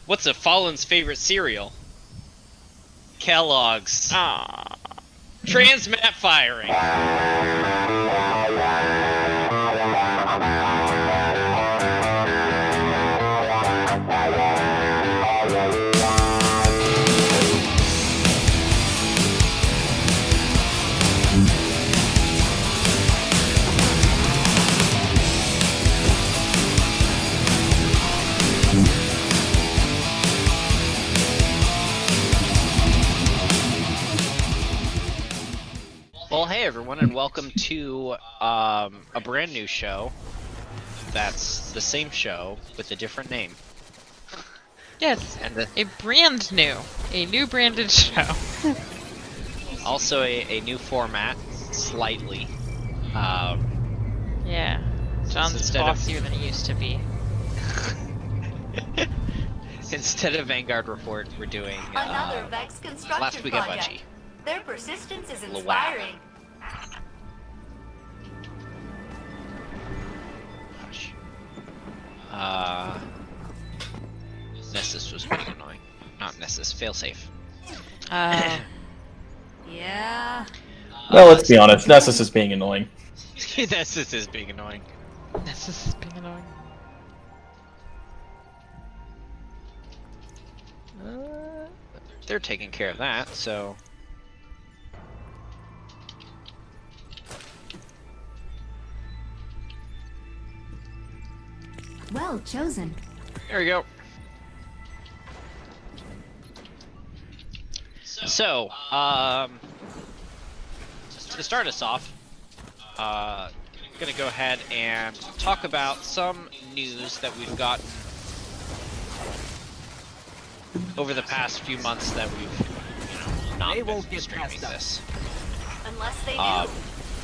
What's a Fallen's favorite cereal? Kellogg's. Ah. Transmat firing. Well, hey everyone, and welcome to a brand new show. That's the same show with a different name. Yes, And a new branded show. also a new format, slightly. Yeah, John's instead of- bossier than he used to be. Instead of Vanguard Report, we're doing Another Vex construction last week at project. Bungie. Their persistence is LWAB. inspiring. Nessus was pretty annoying. Not Nessus, failsafe. Yeah. Well, let's be honest, Nessus is being annoying. Nessus is being annoying. This is being annoying. They're taking care of that, so... Well chosen. There we go. So, to start us off, gonna go ahead and talk about some news that we've gotten over the past few months that we've, not been streaming this. Unless they do. That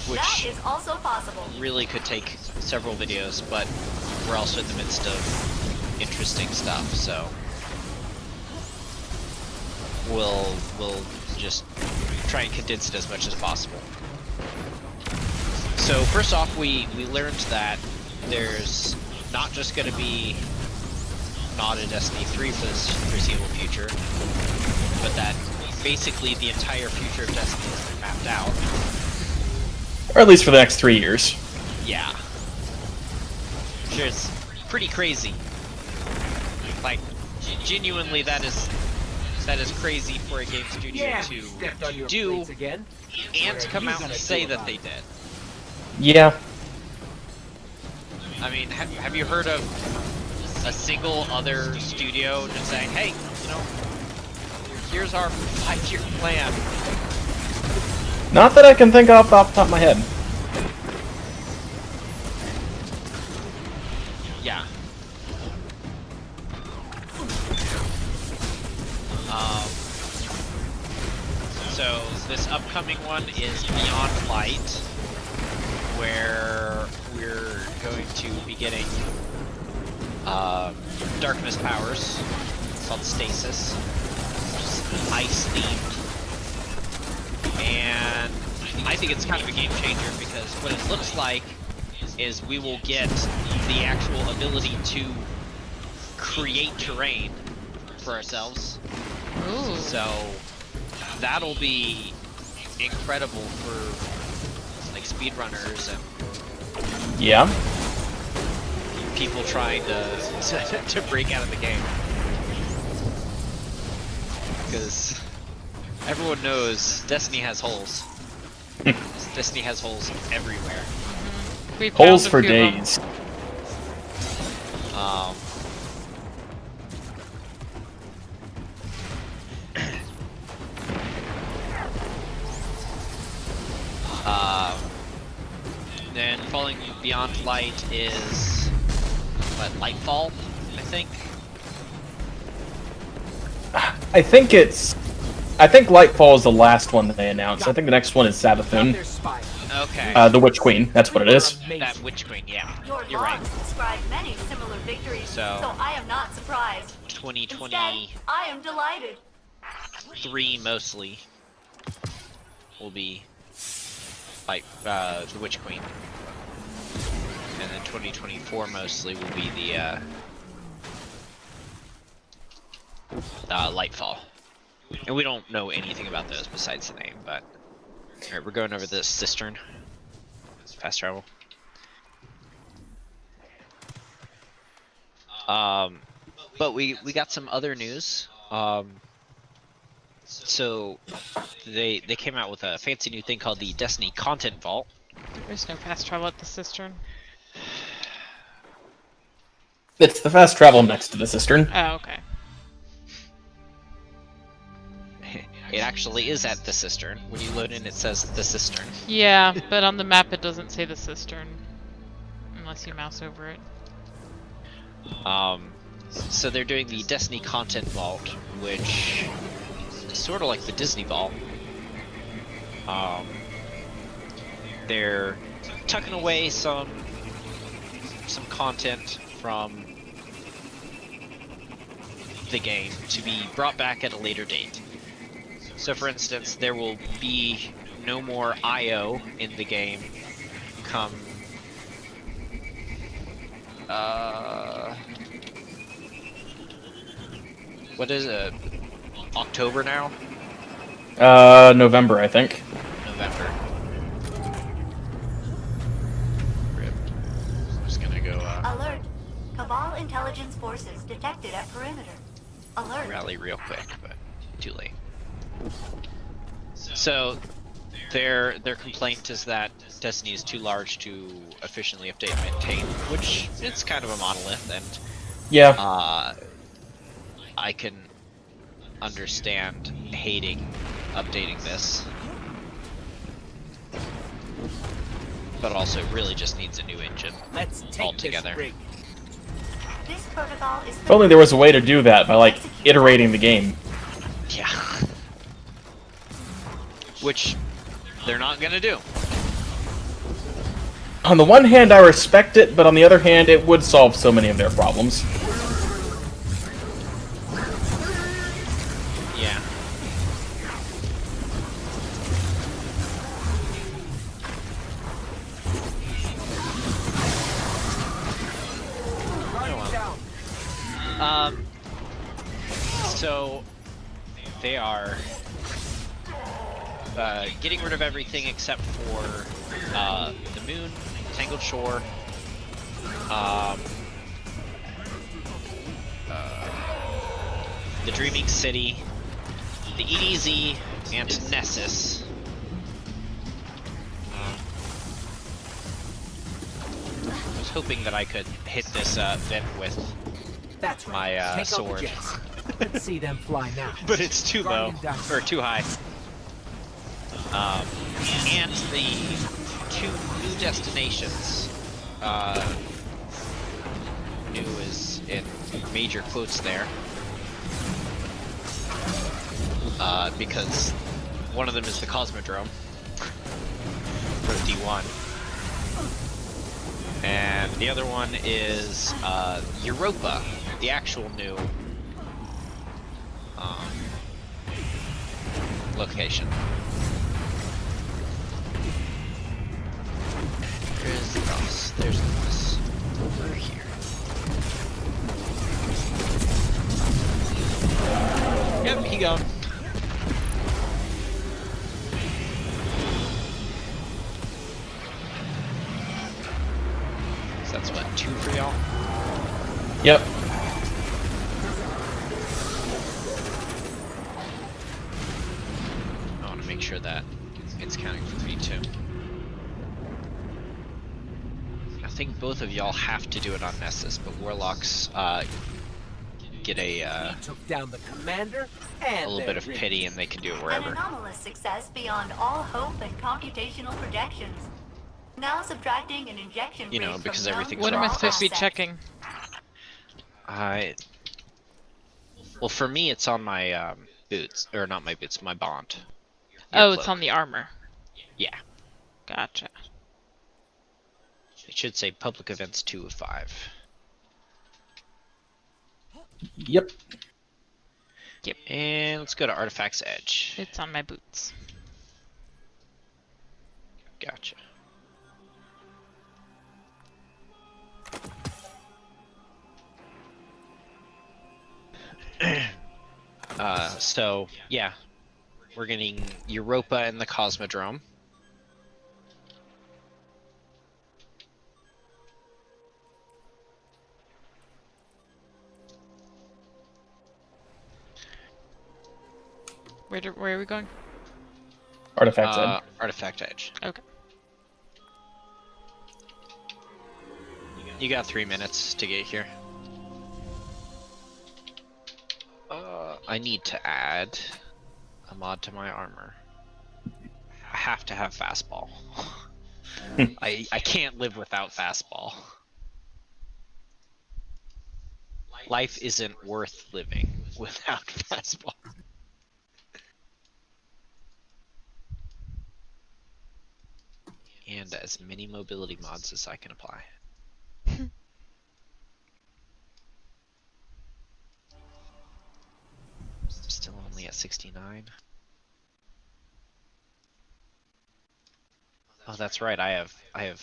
That is also possible. really could take several videos, but we're also in the midst of interesting stuff, so we'll just try and condense it as much as possible. So first off, we learned that there's not just going to be not a Destiny 3 for this foreseeable future, but that basically the entire future of Destiny has been mapped out. Or at least for the next 3 years. Yeah. Sure, it's pretty crazy. Like, genuinely, that is crazy for a game studio to do and to come out and say that they did. Yeah. I mean, have you heard of a single other studio just saying, hey, you know, here's our 5-year plan? Not that I can think of off the top of my head. Yeah. So this upcoming one is Beyond Light, where we're going to be getting darkness powers called Stasis, ice themed, and I think it's kind of a game changer because what it looks like is we will get the actual ability to create terrain for ourselves. Ooh. So that'll be incredible for like speedrunners and Yeah. people trying to break out of the game. Because everyone knows Destiny has holes. Destiny has holes everywhere. We found Holes a for few of them. days. Then falling beyond light is what, Lightfall, I think. I think Lightfall is the last one that they announced. I think the next one is Savathun. Okay. The Witch Queen, that's what it is. That Witch Queen, yeah. Your You're right. logs describe many similar victories, So I am not surprised. 2023 Instead, I am delighted. mostly will be like the Witch Queen. And then 2024 mostly will be the Lightfall. And we don't know anything about those besides the name, but... Alright, we're going over this cistern. Fast travel. But we got some other news. So they came out with a fancy new thing called the Destiny Content Vault. There's no fast travel at the cistern. It's the fast travel next to the cistern. Oh, okay. It actually is at the cistern. When you load in, it says the cistern. Yeah, but on the map it doesn't say the cistern. Unless you mouse over it. So they're doing the Destiny Content Vault, which is sort of like the Disney Vault. They're tucking away some content from the game to be brought back at a later date. So for instance, there will be no more IO in the game come what is it? October now? November, I think. November. Rip. I'm just gonna go Alert. Cabal intelligence forces detected at perimeter. Alert. rally real quick, but too late. So their complaint is that Destiny is too large to efficiently update and maintain, which it's kind of a monolith, and Yeah. I can understand hating updating this, but also it really just needs a new engine Let's take altogether. this rig. This protocol is If only there was a way to do that by, like, iterating the game. Yeah. Which they're not gonna do. On the one hand, I respect it, but on the other hand, it would solve so many of their problems. Yeah. So they are getting rid of everything except for the moon, Tangled Shore, the Dreaming City, the EDZ, and Nessus. I was hoping that I could hit this vent with That's my right. Take out the sword. jets. Let's see them fly now. But it's too low, Guardian down. or too high. And the two new destinations, new is in major quotes there, because one of them is the Cosmodrome for D1, and the other one is Europa, the actual new location. Where is the boss? There's the boss. Over here. Yep, he gone. So that's what, 2 for y'all? Yep. I want to make sure that it's counting for me too. I think both of y'all have to do it on Nessus, but Warlocks get a Took down the commander and little bit of pity and they can do it an wherever. anomalous success beyond all hope and computational projections. Now subtracting an injection You know, rate because from known everything's What am I wrong. supposed to be assets. checking? Well, for me, it's on my boots, or not my boots, my bond. Oh, Your it's cloak. on the armor. Yeah, Gotcha. it should say public events 2 of 5. Yep. Yep. And let's go to Artifacts Edge. It's on my boots. Gotcha. So yeah, we're getting Europa and the Cosmodrome. Where are we going? Artifacts Edge. Artifact Edge. Okay. You got 3 minutes to get here. I need to add a mod to my armor. I have to have fastball. I can't live without fastball. Life isn't worth living without fastball. And as many mobility mods as I can apply. Still only at 69. Oh, that's right. I have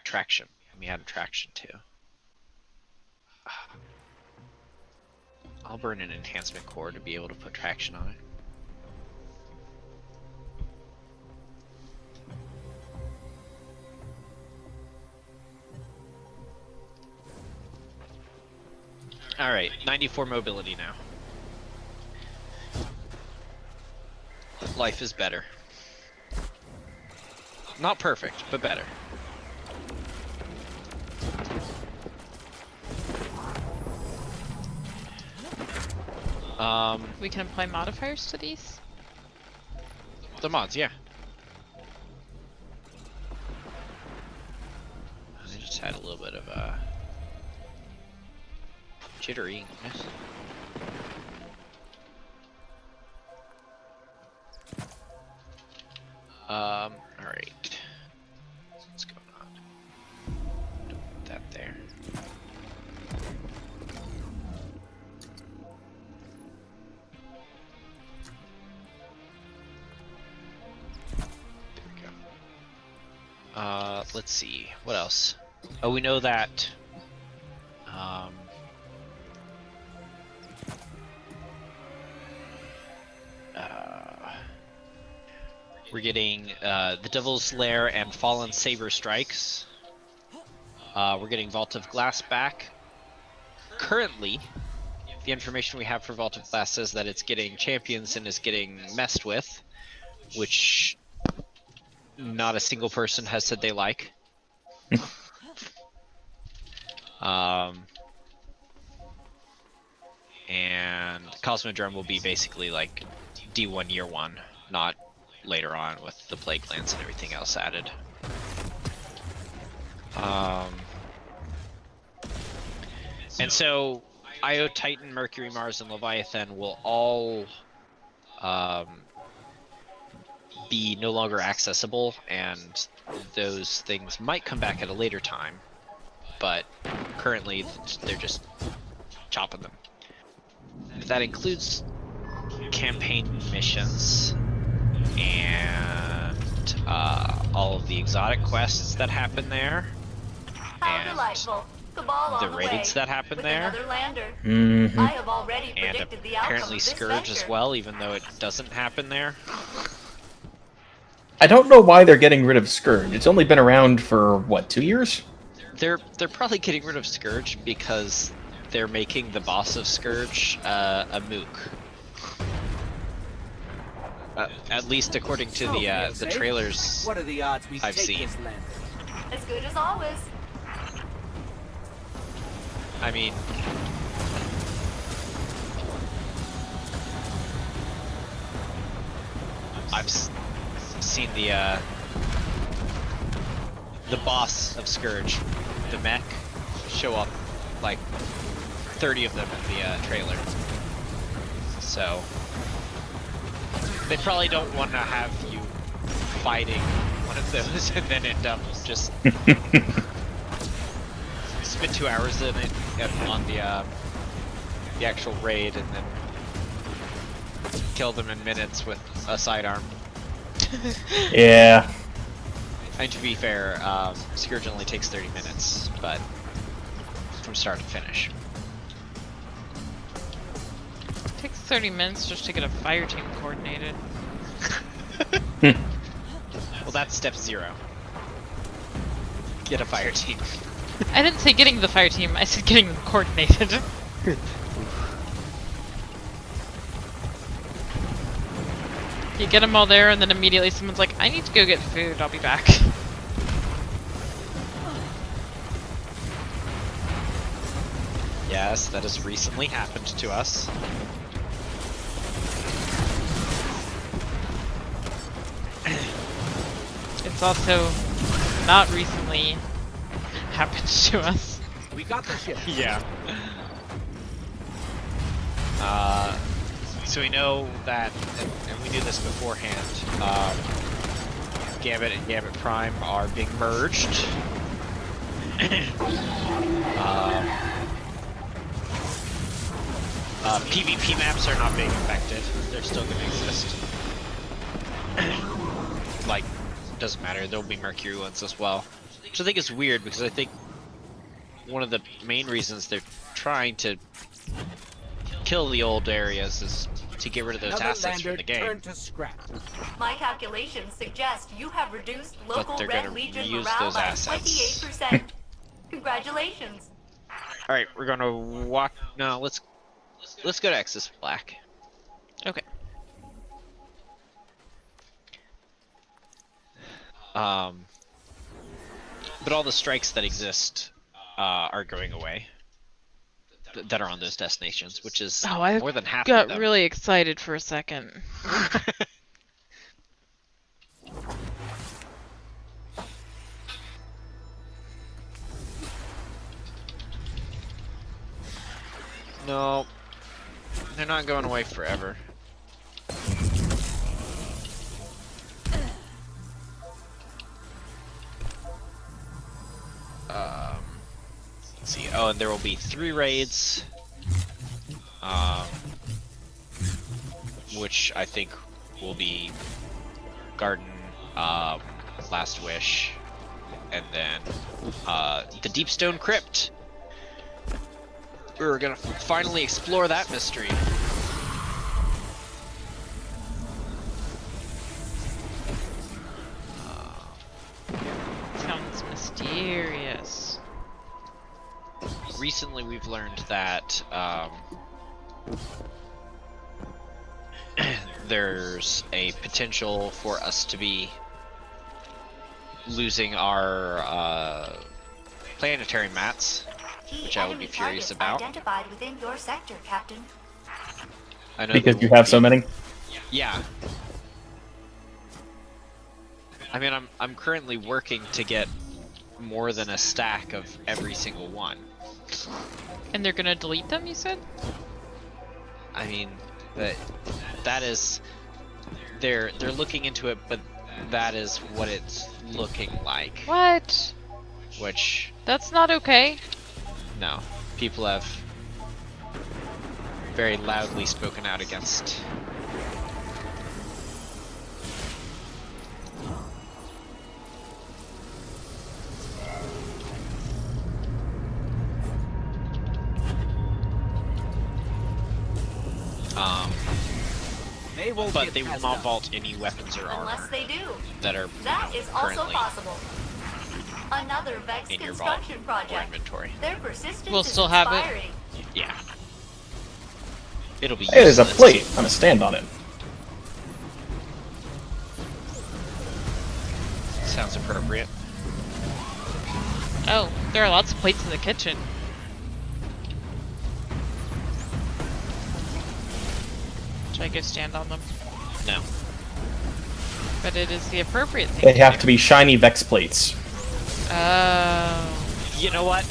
traction. We had traction too. I'll burn an enhancement core to be able to put traction on it. Alright, 94 mobility now. Life is better. Not perfect, but better. We can apply modifiers to these? The mods, yeah. I just had a little bit of jitteriness. Alright. What's going on? Don't put that there. There we go. Let's see. What else? Oh, we know that we're getting the Devil's Lair and Fallen Saber Strikes. We're getting Vault of Glass back. Currently, the information we have for Vault of Glass says that it's getting champions and is getting messed with, which not a single person has said they like. And Cosmodrome will be basically like D1 Year 1, not later on with the Plague Lands and everything else added. And so Io, Titan, Mercury, Mars, and Leviathan will all be no longer accessible, and those things might come back at a later time, but currently they're just chopping them. That includes campaign missions and all of the exotic quests that happen there, How and delightful. Cabal the on the raids way. that happen With there. another lander. Mm-hmm. I have already And predicted the outcome apparently of this Scourge as venture. well, even though it doesn't happen there. I don't know why they're getting rid of Scourge. It's only been around for, what, 2 years? They're probably getting rid of Scourge because they're making the boss of Scourge a mook. At least according to the trailers What are the odds we I've take seen. this land? As good as always. I mean, I've seen the boss of Scourge, the mech, show up like 30 of them in the trailer. So they probably don't want to have you fighting one of those and then end up just spend 2 hours in it on the actual raid and then kill them in minutes with a sidearm. Yeah. And to be fair, Scourge only takes 30 minutes, but from start to finish. takes 30 minutes just to get a fire team coordinated. Well, that's step 0. Get a fire team. I didn't say getting the fire team, I said getting them coordinated. You get them all there and then immediately someone's like, I need to go get food, I'll be back. Yes, that has recently happened to us. It's also not recently happened to us. We got the ship. Yeah. So we know that, and we knew this beforehand, Gambit and Gambit Prime are being merged. PvP maps are not being affected. They're still going to exist. Like, doesn't matter, there'll be Mercury ones as well. Which I think is weird, because I think one of the main reasons they're trying to kill the old areas is to get rid of those Another assets from lander the game. turned to scrap. My calculations suggest you have reduced local they're Red gonna Legion reuse morale those by assets. 28%. Congratulations. Alright, we're gonna walk. No, let's go to Exodus Black. Okay. But all the strikes that exist are going away. That are on those destinations, which is I more than half of got them. really excited for a second. No, they're not going away forever. Let's see. Oh, and there will be 3 raids, which I think will be Garden, Last Wish, and then the Deepstone Crypt. We're gonna finally explore that mystery. Sounds mysterious. Recently, we've learned that there's a potential for us to be losing our planetary mats, which I would be furious about. Identified within your sector, Captain. I know Because there you will have be- so many. Yeah. I mean, I'm currently working to get more than a stack of every single one. And they're gonna delete them, you said? I mean, that is they're looking into it, but that is what it's looking like. What? Which, That's not okay. no, people have very loudly spoken out against. But they will not vault any weapons or armor Unless they do. that are That is also currently possible. Another Vex in your vault construction or project. inventory. Their persistence We'll is still have it. inspiring. Yeah. It'll be Hey, there's a useless. plate. I'm gonna stand on it. Sounds appropriate. Oh, there are lots of plates in the kitchen. Should I go stand on them? No. But it is the appropriate thing. They have to be shiny Vex plates. Oh. You know what?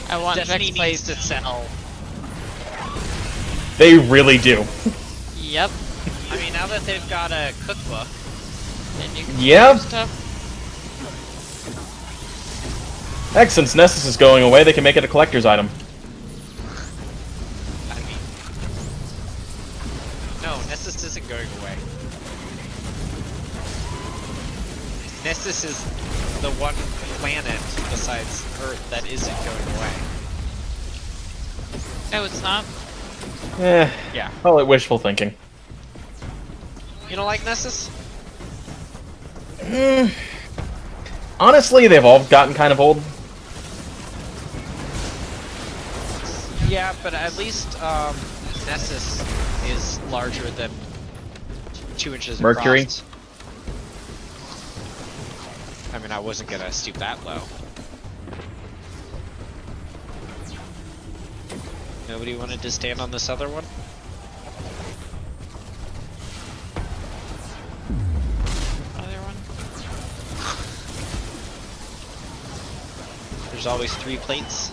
I want Destiny Vex needs plates. to sell. They really do. Yep. I mean, now that they've got a cookbook, And you can Yeah. do stuff. Heck, since Nessus is going away, they can make it a collector's item. I mean, no, Nessus isn't going away. Nessus is the one planet besides Earth that isn't going away. Oh, it's not? Yeah. Call it wishful thinking. You don't like Nessus? Honestly, they've all gotten kind of old. Yeah, but at least Nessus is larger than 2 inches Mercury? across. I mean, I wasn't gonna stoop that low. Nobody wanted to stand on this other one? Other one. There's always 3 plates.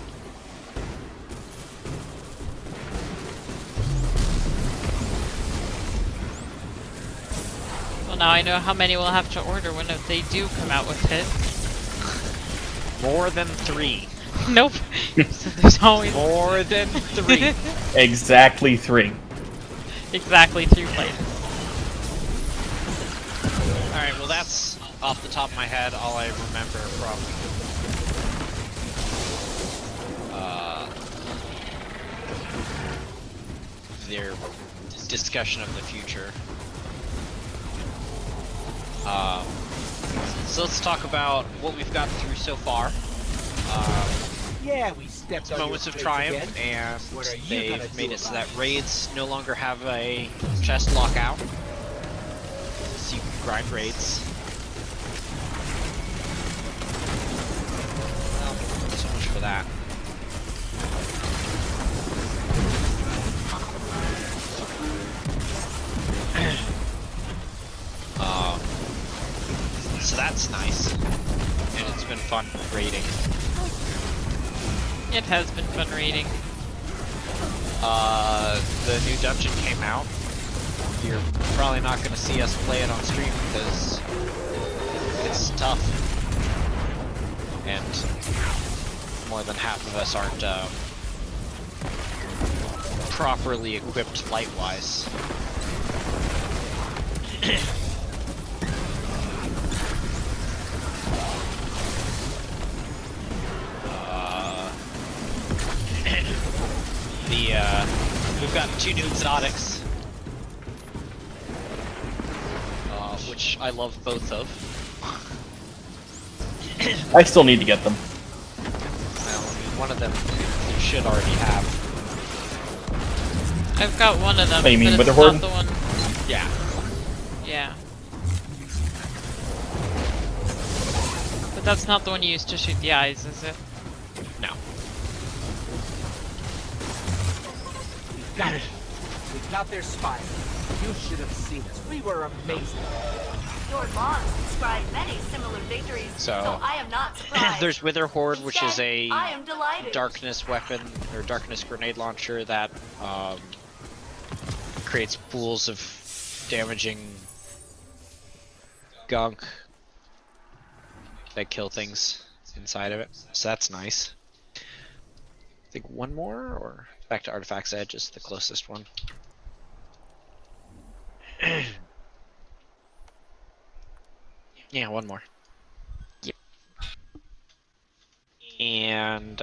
Well, now I know how many we'll have to order when they do come out with it. More than 3. Nope. So there's always More than 3. Exactly 3. exactly 3 plates. Alright, well that's off the top of my head all I remember from their discussion of the future. So let's talk about what we've gotten through so far. Yeah, we stepped on Moments your of face triumph, again. and What are you gonna they've do made it so about that raids no longer have a chest lockout. So you can grind raids. Well, so much for that. So that's nice, and it's been fun raiding. It has been fun reading. The new dungeon came out. You're probably not going to see us play it on stream because it's tough, and more than half of us aren't properly equipped light-wise. We've got 2 new exotics, which I love both of. I still need to get them. Well, I mean, one of them you should already have. I've got one of them, Oh, you mean but it's Witherhorde? not the one. Yeah. Yeah. But that's not the one you used to shoot the eyes, is it? No. Got it. We got their spire. You should have seen us. We were amazing. Your logs describe many similar victories, So, I am not surprised. There's Witherhorde, which is Instead, a I am delighted. darkness weapon, or darkness grenade launcher that creates pools of damaging gunk that kill things inside of it. So that's nice. I think one more, or back to Artifact's Edge is the closest one. Yeah, one more. Yep. And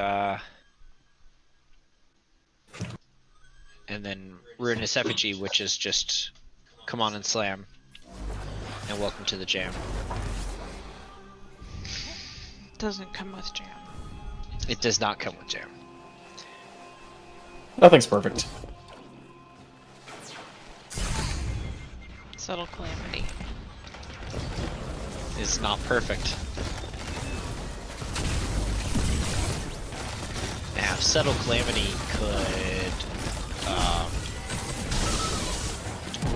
then Ruinous Effigy, which is just come on and slam, and welcome to the jam. Doesn't come with jam. It does not come with jam. Nothing's perfect. Subtle calamity. It's not perfect. Now, Subtle Calamity could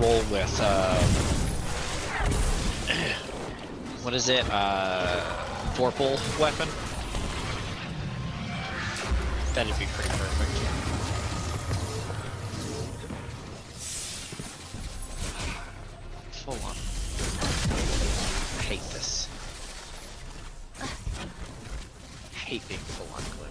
roll with what is it? Vorpal weapon. That'd be pretty perfect. Full on. I hate this. I hate being full on glimmer.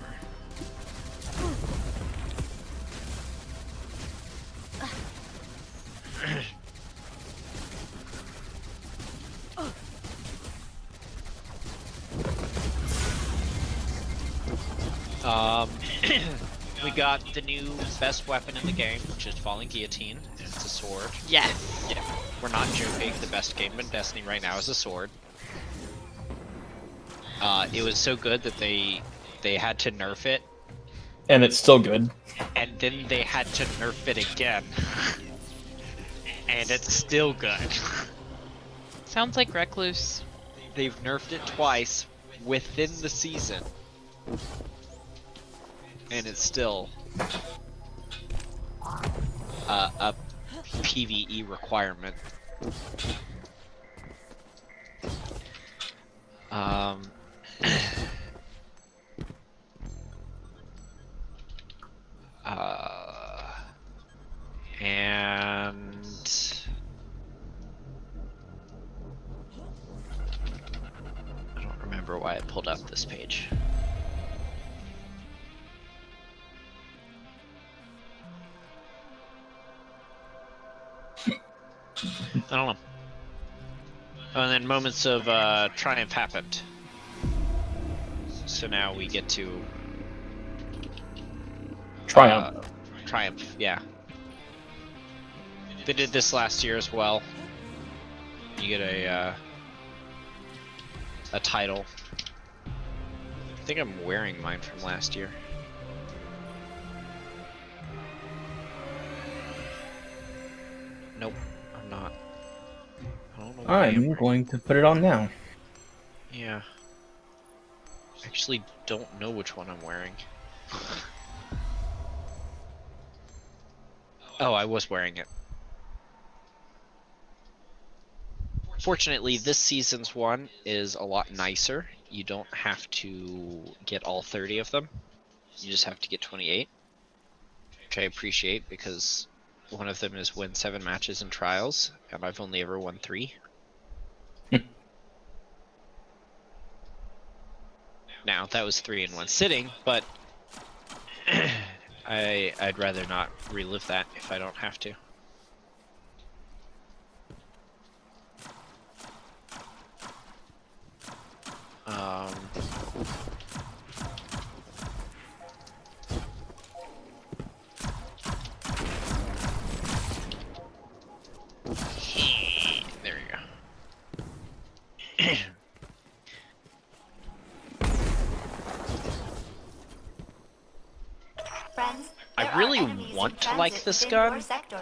we got the new best weapon in the game, which is Falling Guillotine. It's a sword. Yes. Yeah, we're not joking. The best game in Destiny right now is a sword. It was so good that they had to nerf it, And it's still good. and then they had to nerf it again, and it's still good. Sounds like Recluse. They've nerfed it twice within the season, and it's still a PvE requirement. And I don't remember why I pulled up this page. I don't know. Oh, and then moments of triumph happened. So now we get to Triumph. Triumph, yeah. They did this last year as well. You get a title. I think I'm wearing mine from last year. Nope, I'm not. I don't know why I'm going to put it on now. Yeah. Actually, don't know which one I'm wearing. Oh, I was wearing it. Fortunately, this season's one is a lot nicer. You don't have to get all 30 of them. You just have to get 28. Which I appreciate because one of them is win 7 matches in trials, and I've only ever won 3. Now, that was 3 in one sitting, but I'd rather not relive that if I don't have to. There we go. Friends, I there really are enemies want in to like transit this within your gun. sector.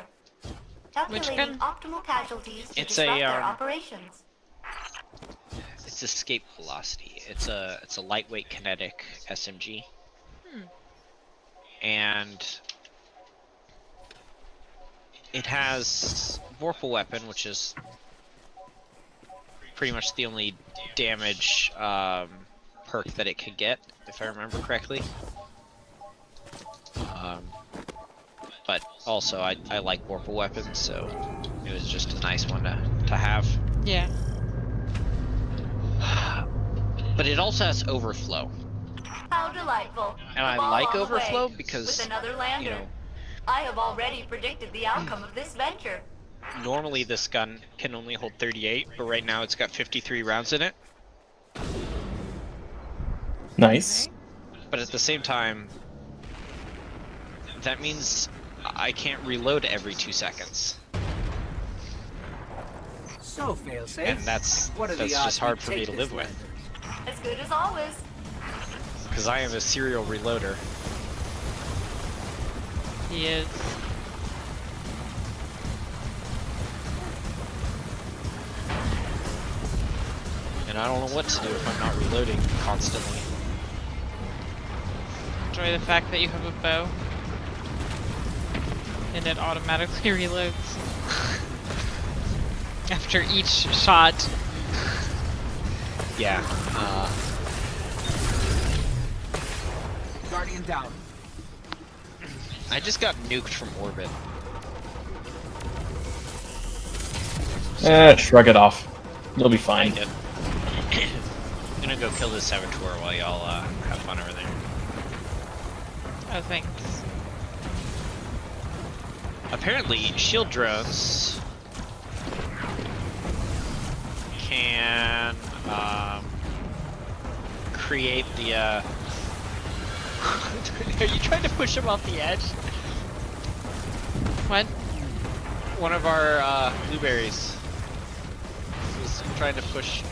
Which Calculating gun? optimal casualties to It's disrupt a, their operations. It's escape velocity. It's a lightweight kinetic SMG. And it has Vorpal weapon, which is pretty much the only damage perk that it could get, if I remember correctly. But also, I like Vorpal weapons, so it was just a nice one to have. Yeah. But it also has overflow. How delightful. And The I ball like on the overflow way, because, with another lander. you know, I have already predicted the outcome of this venture. normally this gun can only hold 38, but right now it's got 53 rounds in it. Nice. But at the same time, that means I can't reload every 2 seconds. So fail-safe. And that's What are the odds just hard we for me take to this live with. lander? As good as always. Because I am a serial reloader. He is. And I don't know what to do if I'm not reloading constantly. Enjoy the fact that you have a bow. And it automatically reloads. After each shot. Yeah. Guardian down. I just got nuked from orbit. Shrug it off. You'll be I fine. did. I'm gonna go kill this saboteur while y'all have fun over there. Oh, thanks. Apparently, shield drones can create the Are you trying to push him off the edge? What? One of our blueberries was trying to push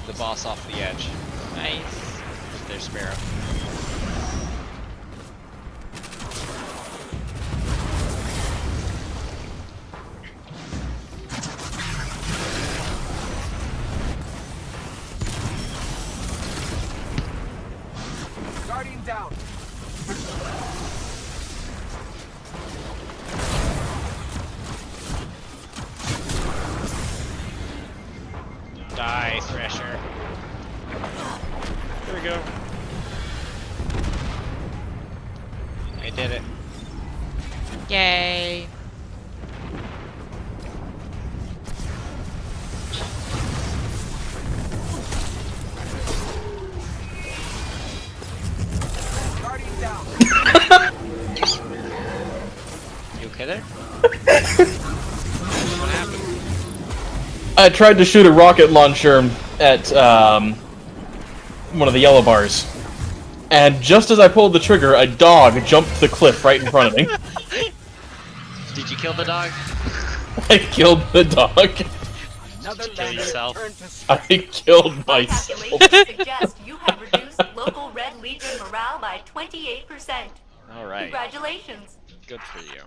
the boss off the edge Nice. with their sparrow. Guardian down. Die, Thresher. There we go. I did it. Yay. Guardian down. You okay there? What happened? I tried to shoot a rocket launcher at one of the yellow bars, and just as I pulled the trigger, a dog jumped the cliff right in front of me. Did you kill the dog? I killed the dog. Another Kill lander yourself. returned to I killed My myself. calculations suggest you have reduced local Red Legion morale by 28%. Alright, Congratulations. good for you.